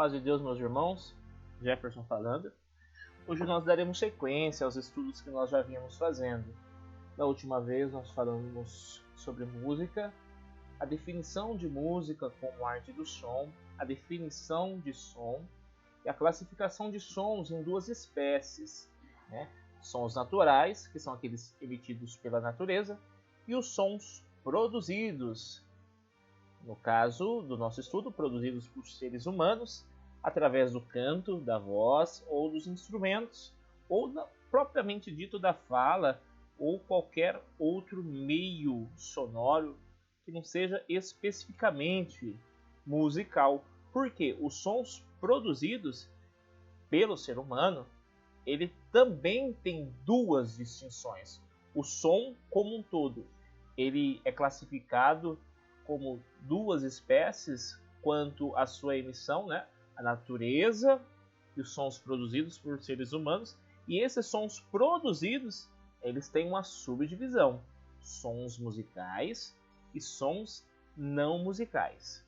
paz de Deus, meus irmãos, Jefferson falando. Hoje nós daremos sequência aos estudos que nós já vínhamos fazendo. Da última vez nós falamos sobre música, a definição de música como arte do som, a definição de som e a classificação de sons em duas espécies, né? Sons naturais, que são aqueles emitidos pela natureza, e os sons produzidos, no caso do nosso estudo, produzidos por seres humanos, através do canto, da voz ou dos instrumentos, ou propriamente dito da fala, ou qualquer outro meio sonoro que não seja especificamente musical. Porque os sons produzidos pelo ser humano, ele também tem duas distinções. O som como um todo, ele é classificado como duas espécies quanto à sua emissão, né? A natureza e os sons produzidos por seres humanos. E esses sons produzidos, eles têm uma subdivisão: sons musicais e sons não musicais.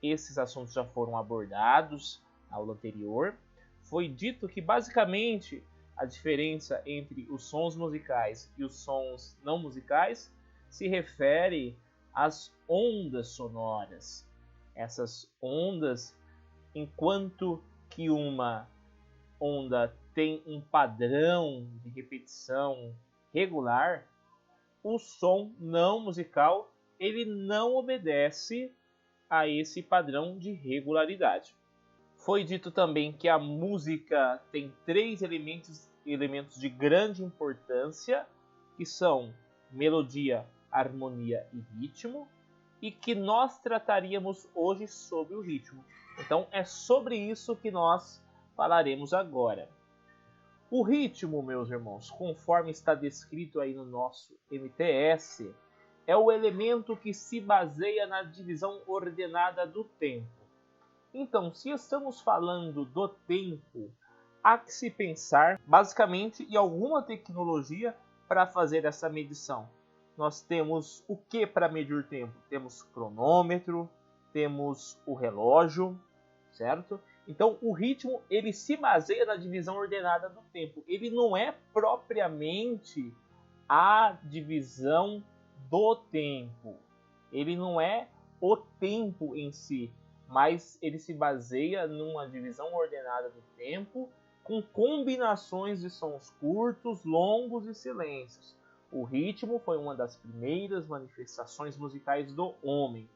Esses assuntos já foram abordados na aula anterior. Foi dito que basicamente a diferença entre os sons musicais e os sons não musicais se refere às ondas sonoras. Essas ondas, enquanto que uma onda tem um padrão de repetição regular, o som não musical ele não obedece a esse padrão de regularidade. Foi dito também que a música tem três elementos de grande importância, que são melodia, harmonia e ritmo, e que nós trataríamos hoje sobre o ritmo. Então é sobre isso que nós falaremos agora. O ritmo, meus irmãos, conforme está descrito aí no nosso MTS, é o elemento que se baseia na divisão ordenada do tempo. Então, se estamos falando do tempo, há que se pensar basicamente em alguma tecnologia para fazer essa medição. Nós temos o que para medir o tempo? Temos cronômetro, temos o relógio, certo? Então, o ritmo ele se baseia na divisão ordenada do tempo. Ele não é propriamente a divisão do tempo. Ele não é o tempo em si, mas ele se baseia numa divisão ordenada do tempo com combinações de sons curtos, longos e silêncios. O ritmo foi uma das primeiras manifestações musicais do homem.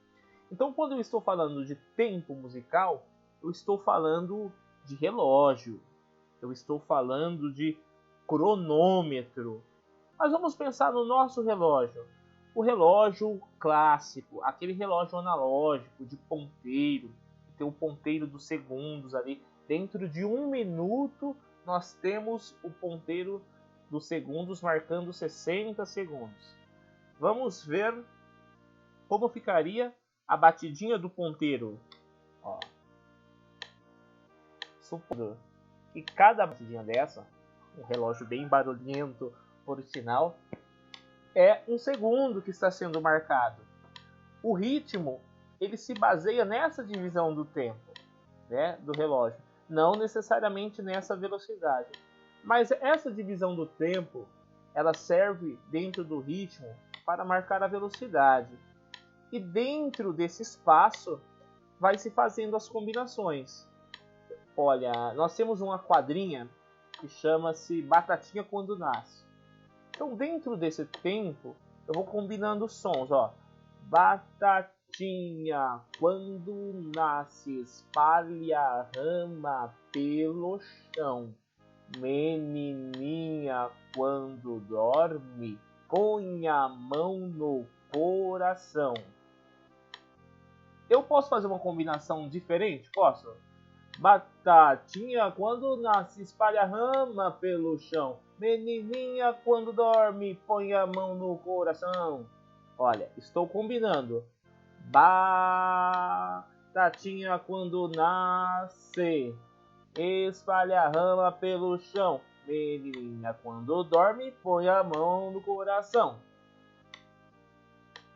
Então, quando eu estou falando de tempo musical, eu estou falando de relógio, eu estou falando de cronômetro. Mas vamos pensar no nosso relógio. O relógio clássico, aquele relógio analógico de ponteiro, que tem o ponteiro dos segundos ali. Dentro de 1 minuto, nós temos o ponteiro dos segundos marcando 60 segundos. Vamos ver como ficaria a batidinha do ponteiro. Ó. Supondo que cada batidinha dessa, um relógio bem barulhento, por sinal, é 1 segundo que está sendo marcado. O ritmo ele se baseia nessa divisão do tempo, né, do relógio, não necessariamente nessa velocidade. Mas essa divisão do tempo ela serve dentro do ritmo para marcar a velocidade. E dentro desse espaço vai se fazendo as combinações. Olha, nós temos uma quadrinha que chama-se Batatinha Quando Nasce. Então, dentro desse tempo, eu vou combinando os sons, ó. Batatinha, quando nasce, espalha a rama pelo chão. Menininha, quando dorme, põe a mão no coração. Eu posso fazer uma combinação diferente? Posso? Batatinha, quando nasce, espalha a rama pelo chão. Menininha, quando dorme, põe a mão no coração. Olha, estou combinando. Batatinha, quando nasce, espalha a rama pelo chão. Menininha, quando dorme, põe a mão no coração.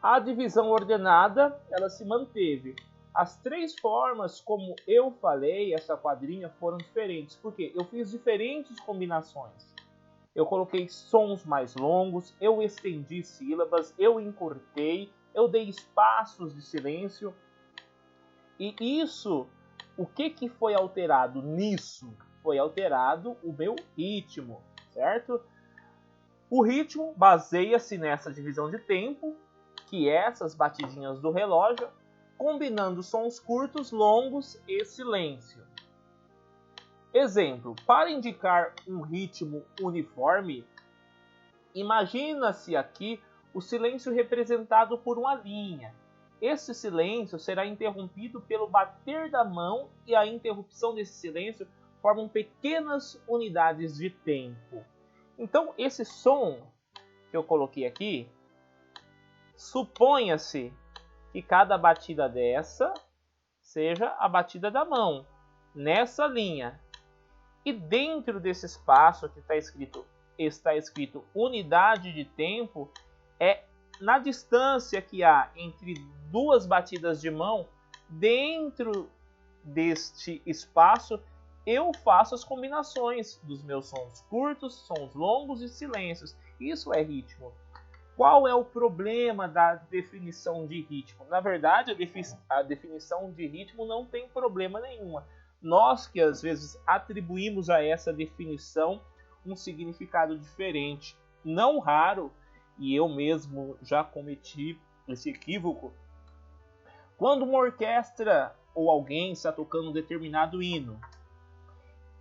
A divisão ordenada, ela se manteve. As 3 formas, como eu falei, essa quadrinha foram diferentes. Porque eu fiz diferentes combinações. Eu coloquei sons mais longos, eu estendi sílabas, eu encurtei, eu dei espaços de silêncio. E isso, o que foi alterado nisso? Foi alterado o meu ritmo, certo? O ritmo baseia-se nessa divisão de tempo, que é essas batidinhas do relógio, combinando sons curtos, longos e silêncio. Exemplo, para indicar um ritmo uniforme, imagina-se aqui o silêncio representado por uma linha. Esse silêncio será interrompido pelo bater da mão e a interrupção desse silêncio formam pequenas unidades de tempo. Então, esse som que eu coloquei aqui, suponha-se que cada batida dessa seja a batida da mão, nessa linha. E dentro desse espaço que está escrito unidade de tempo, é na distância que há entre 2 batidas de mão, dentro deste espaço, eu faço as combinações dos meus sons curtos, sons longos e silêncios. Isso é ritmo. Qual é o problema da definição de ritmo? Na verdade, a definição de ritmo não tem problema nenhum. Nós que às vezes atribuímos a essa definição um significado diferente. Não raro, e eu mesmo já cometi esse equívoco, quando uma orquestra ou alguém está tocando um determinado hino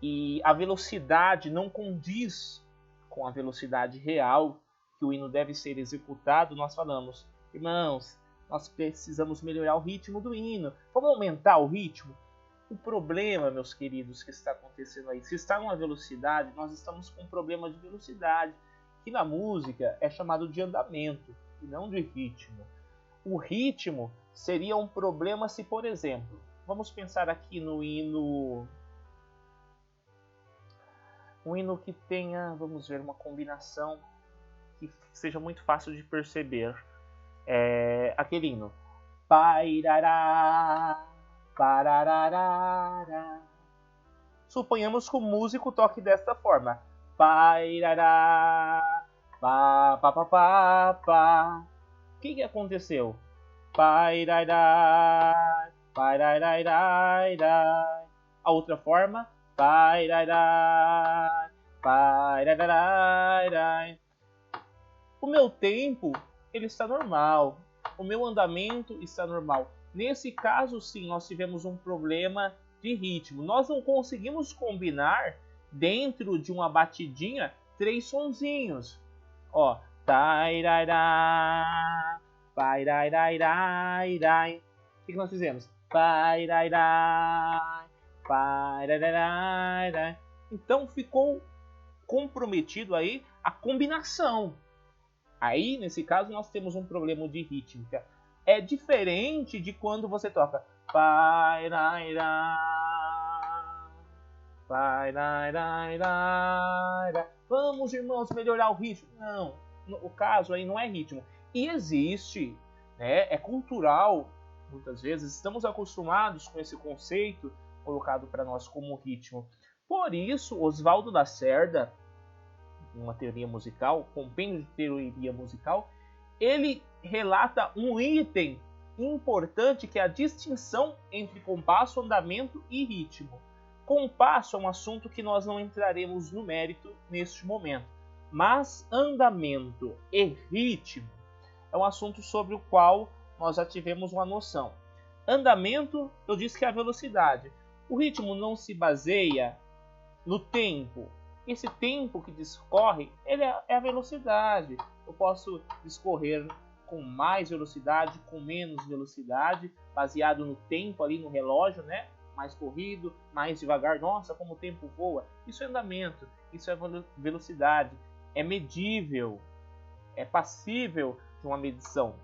e a velocidade não condiz com a velocidade real que o hino deve ser executado, nós falamos, irmãos, nós precisamos melhorar o ritmo do hino, vamos aumentar o ritmo? O problema, meus queridos, que está acontecendo aí, se está numa velocidade, nós estamos com um problema de velocidade, que na música é chamado de andamento, e não de ritmo. O ritmo seria um problema se, por exemplo, vamos pensar aqui no hino, um hino que tenha, vamos ver, uma combinação que seja muito fácil de perceber. Aquele hino. Pairará, parararara. Suponhamos que o músico toque desta forma. Pairará, pá, pá, pá, pá, pá. O que aconteceu? Pairará, parararara. A outra forma. Pairará, parararara. O meu tempo ele está normal. O meu andamento está normal. Nesse caso, sim, nós tivemos um problema de ritmo. Nós não conseguimos combinar dentro de uma batidinha 3 sonzinhos. Ó, tairará, pairararairai. O que nós fizemos? Pairará, pairararairai. Então ficou comprometido aí a combinação. Aí, nesse caso, nós temos um problema de rítmica. É diferente de quando você toca vamos, irmãos, melhorar o ritmo. Não, o caso aí não é ritmo. E existe, né, é cultural, muitas vezes, estamos acostumados com esse conceito colocado para nós como ritmo. Por isso, Oswaldo Lacerda, uma teoria musical, compêndio de teoria musical, ele relata um item importante que é a distinção entre compasso, andamento e ritmo. Compasso é um assunto que nós não entraremos no mérito neste momento, mas andamento e ritmo é um assunto sobre o qual nós já tivemos uma noção. Andamento, eu disse que é a velocidade. O ritmo não se baseia no tempo. Esse tempo que discorre, ele é a velocidade. Eu posso discorrer com mais velocidade, com menos velocidade, baseado no tempo ali no relógio, né? Mais corrido, mais devagar. Nossa, como o tempo voa. Isso é andamento, isso é velocidade. É medível, é passível de uma medição.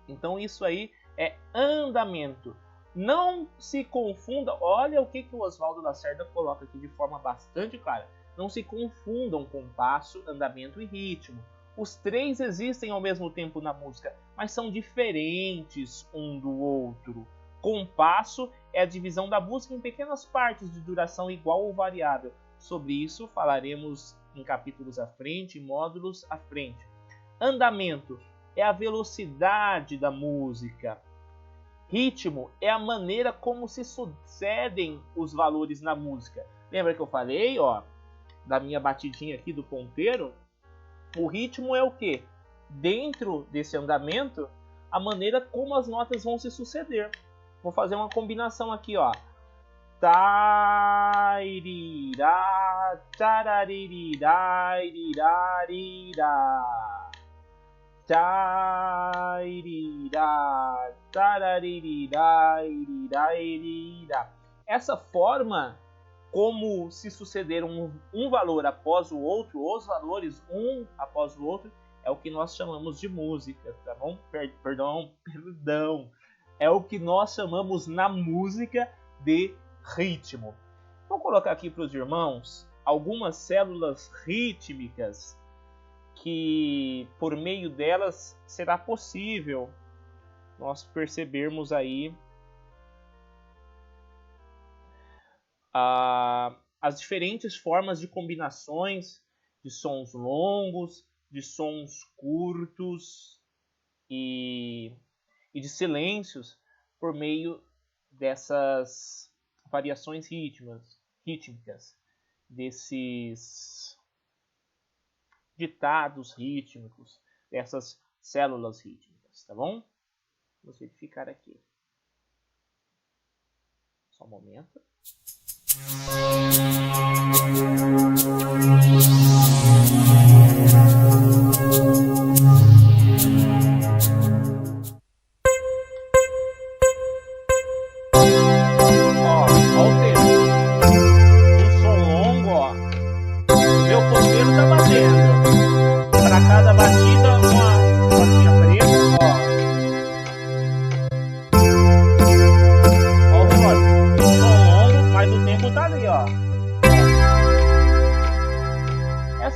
Então isso aí é andamento. Não se confunda, olha o que o Oswaldo Lacerda coloca aqui de forma bastante clara. Não se confundam compasso, andamento e ritmo. Os 3 existem ao mesmo tempo na música, mas são diferentes um do outro. Compasso é a divisão da música em pequenas partes de duração igual ou variável. Sobre isso falaremos em capítulos à frente, em módulos à frente. Andamento é a velocidade da música. Ritmo é a maneira como se sucedem os valores na música. Lembra que eu falei, ó, da minha batidinha aqui do ponteiro? O ritmo é o quê? Dentro desse andamento, a maneira como as notas vão se suceder. Vou fazer uma combinação aqui, ó. Tairirá, tararirá, irirá. Tairirá, tararirá, irirá. Essa forma, como se suceder um valor após o outro, os valores um após o outro, é o que nós chamamos de música, tá bom? Perdão. É o que nós chamamos na música de ritmo. Vou colocar aqui para os irmãos algumas células rítmicas que por meio delas será possível nós percebermos aí as diferentes formas de combinações de sons longos, de sons curtos e de silêncios por meio dessas variações rítmicas, desses ditados rítmicos, dessas células rítmicas, tá bom? Vamos verificar aqui. Só um momento.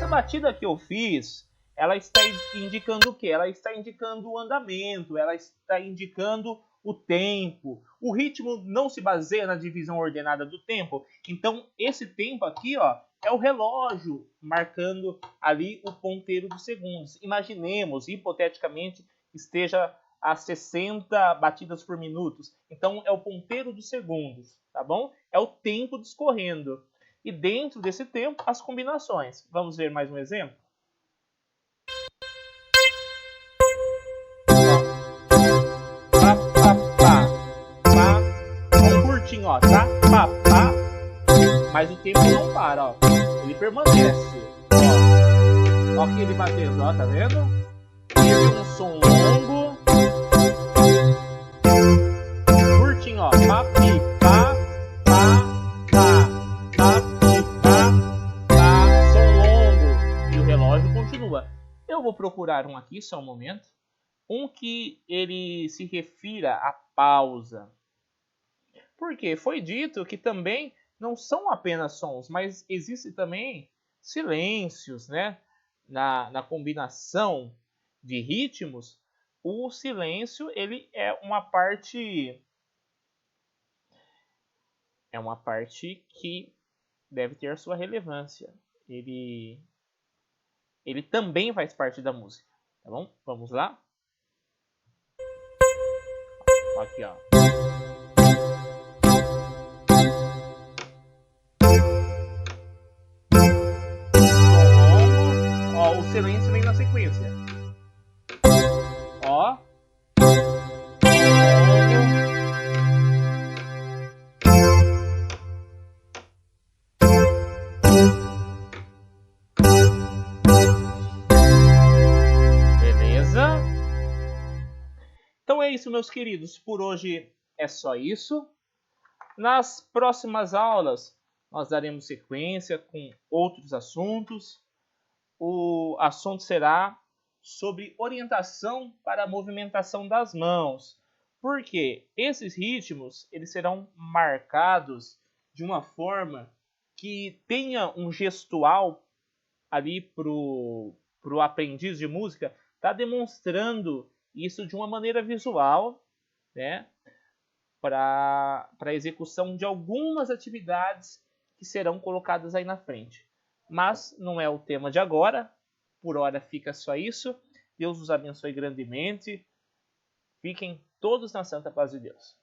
Batida que eu fiz, ela está indicando o que? Ela está indicando o andamento, ela está indicando o tempo. O ritmo não se baseia na divisão ordenada do tempo. Então, esse tempo aqui, ó, é o relógio marcando ali o ponteiro dos segundos. Imaginemos, hipoteticamente, esteja a 60 batidas por minuto. Então, é o ponteiro dos segundos, tá bom? É o tempo discorrendo. E dentro desse tempo, as combinações. Vamos ver mais um exemplo? Pá, pá, pá, pá. Um curtinho, ó, tá? Pá, pá. Mas o tempo não para, ó. Ele permanece. Ó, ó que ele batendo, ó, tá vendo? Teve um som longo. Curtinho, ó. Pá, pi, pá. Eu vou procurar um aqui, só um momento. Um que ele se refira à pausa. Porque foi dito que também não são apenas sons, mas existe também silêncios, né? Na combinação de ritmos, o silêncio ele é uma parte que deve ter sua relevância. Ele também faz parte da música, tá bom? Vamos lá? Aqui, ó. Ó, o silêncio vem na sequência. Ó. Então é isso, meus queridos. Por hoje é só isso. Nas próximas aulas, nós daremos sequência com outros assuntos. O assunto será sobre orientação para a movimentação das mãos. Porque esses ritmos eles serão marcados de uma forma que tenha um gestual ali para o aprendiz de música, está demonstrando isso de uma maneira visual, né? para a execução de algumas atividades que serão colocadas aí na frente. Mas não é o tema de agora. Por hora fica só isso. Deus os abençoe grandemente. Fiquem todos na santa paz de Deus.